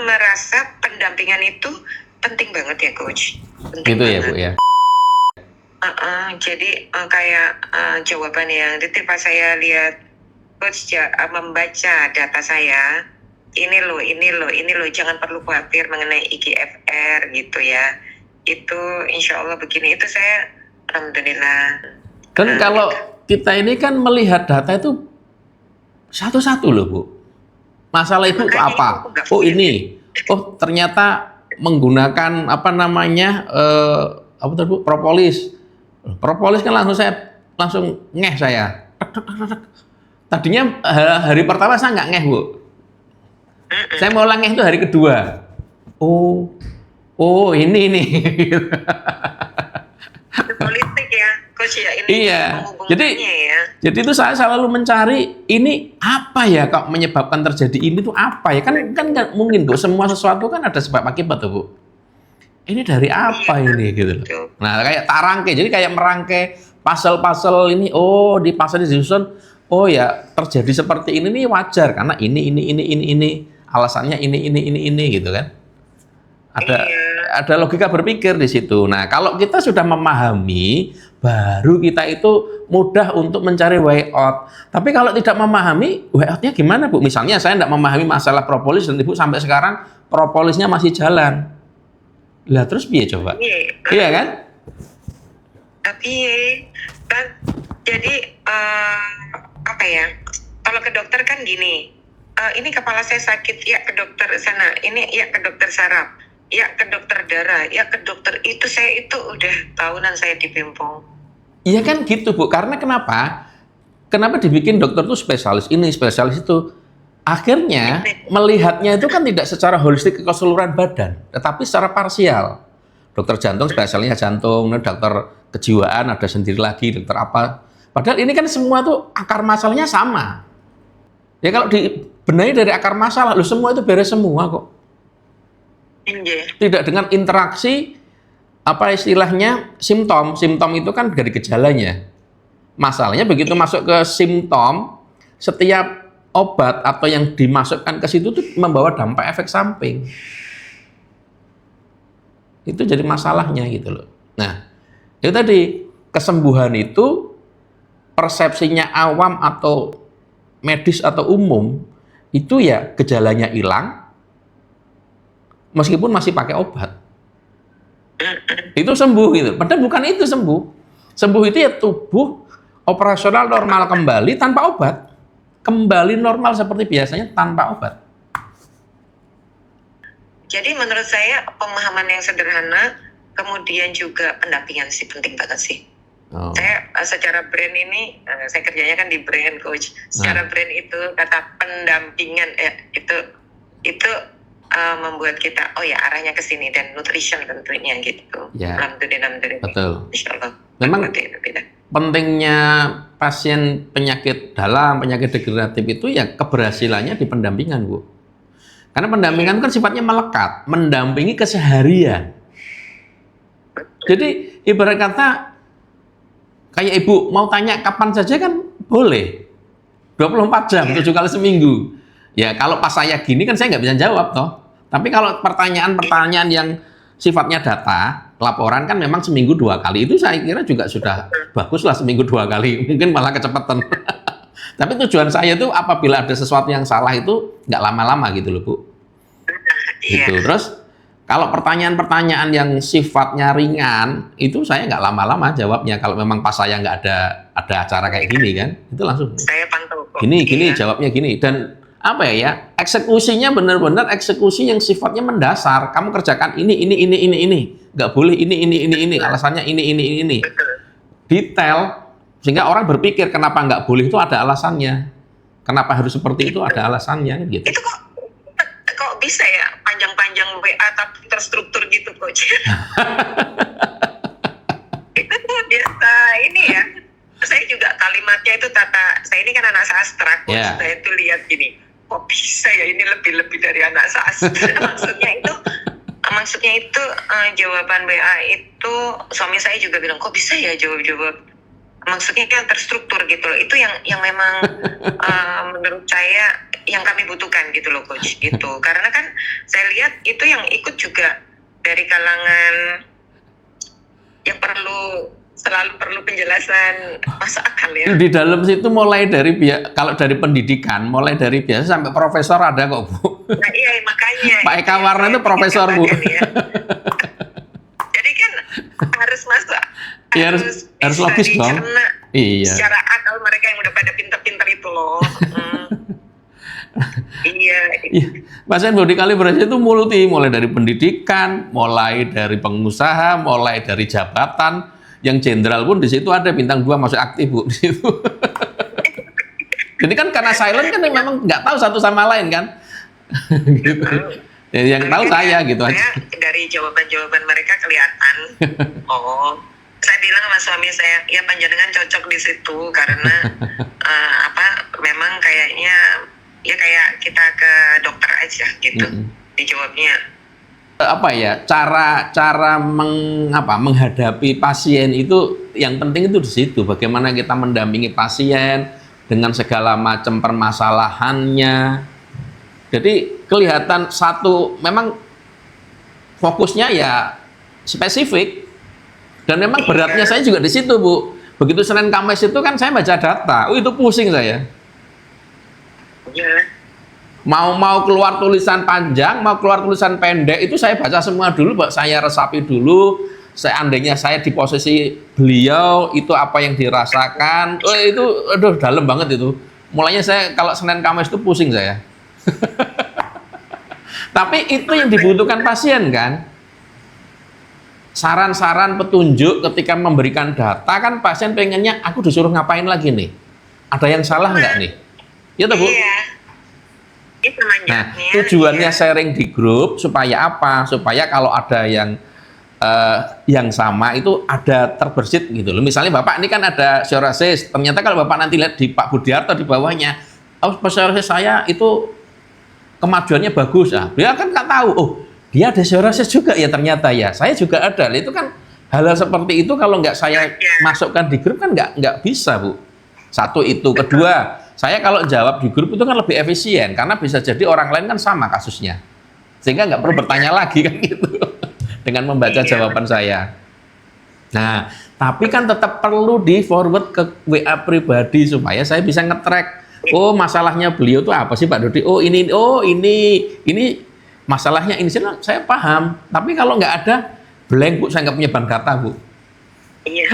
merasa pendampingan itu penting banget ya coach. Penting Gitu ya banget. Bu ya. Jadi kayak jawaban yang detil pas saya lihat coach membaca data saya, ini loh, jangan perlu khawatir mengenai IGFR gitu ya. Itu insya Allah begini, itu saya alhamdulillah. Dan kalau kita ini kan melihat data itu satu-satu loh Bu. Masalah ibu itu apa? Oh ini, oh ternyata menggunakan apa namanya apa tadi Bu? Propolis. Propolis kan langsung ngeh saya. Tadinya hari pertama saya nggak ngeh Bu. Saya mau ngeh itu hari kedua. Oh ini nih. Politik ya, coach ya ini. Iya. Jadi itu saya selalu mencari ini apa ya kok menyebabkan terjadi ini tuh apa ya? Kan nggak mungkin Bu. Semua sesuatu kan ada sebab akibat tuh Bu. Ini dari apa ini gitu. Nah kayak tarangke, jadi kayak merangkai pasal-pasal ini. Oh di pasal disusun. Oh ya terjadi seperti ini nih wajar karena ini alasannya ini gitu kan. Ada logika berpikir di situ. Nah kalau kita sudah memahami, baru kita itu mudah untuk mencari way out. Tapi kalau tidak memahami, way outnya gimana Bu? Misalnya saya tidak memahami masalah propolis dan Ibu sampai sekarang propolisnya masih jalan. Lah terus piye coba? Iya kan? Tapi kan jadi apa ya? Kalau ke dokter kan gini, ini kepala saya sakit, ya ke dokter sana, ini ya ke dokter saraf, ya ke dokter darah, ya ke dokter itu, saya itu udah tahunan saya di Bempong. Iya kan gitu Bu, karena kenapa? Kenapa dibikin dokter tuh spesialis ini, spesialis itu? Akhirnya melihatnya itu kan tidak secara holistik ke keseluruhan badan, tetapi secara parsial. Dokter jantung spesialnya jantung, dokter kejiwaan ada sendiri lagi, dokter apa. Padahal ini kan semua tuh akar masalahnya sama. Ya kalau dibenahi dari akar masalah, loh semua itu beres semua kok. Tidak dengan interaksi apa istilahnya simptom. Simptom itu kan dari gejalanya. Masalahnya begitu masuk ke simptom, setiap obat atau yang dimasukkan ke situ tuh membawa dampak efek samping. Itu jadi masalahnya gitu loh. Nah, itu tadi kesembuhan itu persepsinya awam atau medis atau umum itu ya gejalanya hilang meskipun masih pakai obat. Itu sembuh gitu. Padahal bukan itu sembuh. Sembuh itu ya tubuh operasional normal kembali tanpa obat. Kembali normal seperti biasanya tanpa obat. Jadi menurut saya pemahaman yang sederhana, kemudian juga pendampingan sih penting banget sih. Saya secara brand ini, saya kerjanya kan di brand coach. Secara brand itu kata pendampingan itu membuat kita oh ya arahnya ke sini dan nutrition tentunya gitu. Ya. Alhamdulillah. Betul. Insyaallah. Memang pentingnya pasien penyakit dalam, penyakit degeneratif itu ya keberhasilannya di pendampingan, Bu. Karena pendampingan kan sifatnya melekat, mendampingi keseharian. Jadi ibarat kata kayak Ibu mau tanya kapan saja kan boleh. 24 jam, 7 kali seminggu. Ya kalau pas saya gini kan saya nggak bisa jawab toh. Tapi kalau pertanyaan-pertanyaan yang sifatnya data, laporan kan memang seminggu 2 kali. Itu saya kira juga sudah bagus lah seminggu 2 kali. Mungkin malah kecepatan. Tapi tujuan saya itu apabila ada sesuatu yang salah itu nggak lama-lama gitu loh Bu. Gitu. Terus kalau pertanyaan-pertanyaan yang sifatnya ringan itu saya nggak lama-lama jawabnya. Kalau memang pas saya nggak ada acara kayak gini kan, itu langsung. Saya pantau kok. Gini jawabnya gini dan apa ya eksekusinya benar-benar eksekusi yang sifatnya mendasar. Kamu kerjakan ini, nggak boleh ini, alasannya ini. Detail. Sehingga orang berpikir kenapa nggak boleh itu ada alasannya. Kenapa harus seperti itu ada alasannya gitu. Itu kok bisa ya panjang-panjang WA tapi terstruktur gitu coach. Itu tuh biasa ini ya. Saya juga kalimatnya itu saya ini kan anak sastra coach. Yeah. Saya tuh lihat gini, kok bisa ya ini lebih dari anak sastra. Maksudnya itu jawaban WA itu suami saya juga bilang kok bisa ya jawab maksudnya kan terstruktur gitu loh. Itu yang memang menurut saya yang kami butuhkan gitu loh coach, gitu. Karena kan saya lihat itu yang ikut juga dari kalangan yang selalu perlu penjelasan masuk akal ya. Di dalam situ mulai dari kalau dari pendidikan, mulai dari biasa sampai profesor ada kok Bu. Nah iya makanya. Pak Eka Warna itu profesor Bu. Ya. Jadi kan harus masuk, ya, harus logis dong. Iya. Secara akal mereka yang udah pada pinter-pinter itu loh. Iya. Pasien body kalibrasi itu mulai dari pendidikan, mulai dari pengusaha, mulai dari jabatan, yang jenderal pun di situ ada bintang 2 masuk aktif Bu di situ. Jadi kan karena silent kan memang nggak tahu satu sama lain kan. Gitu. Yang tahu saya gitu aja. Dari jawaban-jawaban mereka kelihatan. Oh, saya bilang sama suami saya, ya panjenengan cocok di situ karena memang kayaknya ya kayak kita ke dokter aja gitu. Dijawabnya apa ya, cara menghadapi pasien itu yang penting itu di situ, bagaimana kita mendampingi pasien dengan segala macam permasalahannya. Jadi kelihatan satu memang fokusnya ya spesifik, dan memang beratnya saya juga di situ Bu. Begitu Senin Kamis itu kan saya baca data, itu pusing saya. Mau keluar tulisan panjang, mau keluar tulisan pendek, itu saya baca semua dulu, saya resapi dulu. Seandainya saya di posisi beliau, itu apa yang dirasakan. Itu aduh dalam banget itu. Mulanya saya kalau Senin Kamis itu pusing saya. Tapi itu yang dibutuhkan pasien kan. Saran-saran, petunjuk ketika memberikan data kan pasien pengennya aku disuruh ngapain lagi nih. Ada yang salah nggak nih? Ya toh Bu? Iya. Nah, tujuannya sharing di grup supaya apa? Supaya kalau ada yang sama itu ada terbersit gitu loh. Misalnya Bapak ini kan ada psoriasis, ternyata kalau Bapak nanti lihat di Pak Budiarto di bawahnya, oh psoriasis saya itu kemajuannya bagus. Nah, dia kan nggak tahu, oh dia ada psoriasis juga ya ternyata ya. Saya juga ada. Itu kan hal-hal seperti itu kalau nggak saya masukkan di grup kan nggak bisa Bu. Satu itu, kedua, saya kalau jawab di grup itu kan lebih efisien karena bisa jadi orang lain kan sama kasusnya, sehingga nggak perlu bertanya lagi kan gitu dengan membaca jawaban saya. Nah, tapi kan tetap perlu di forward ke WA pribadi supaya saya bisa nge-track. Oh masalahnya beliau tuh apa sih Pak Dodi? Oh ini masalahnya ini saya paham. Tapi kalau nggak ada blank Bu, saya nggak punya bank data Bu. Iya.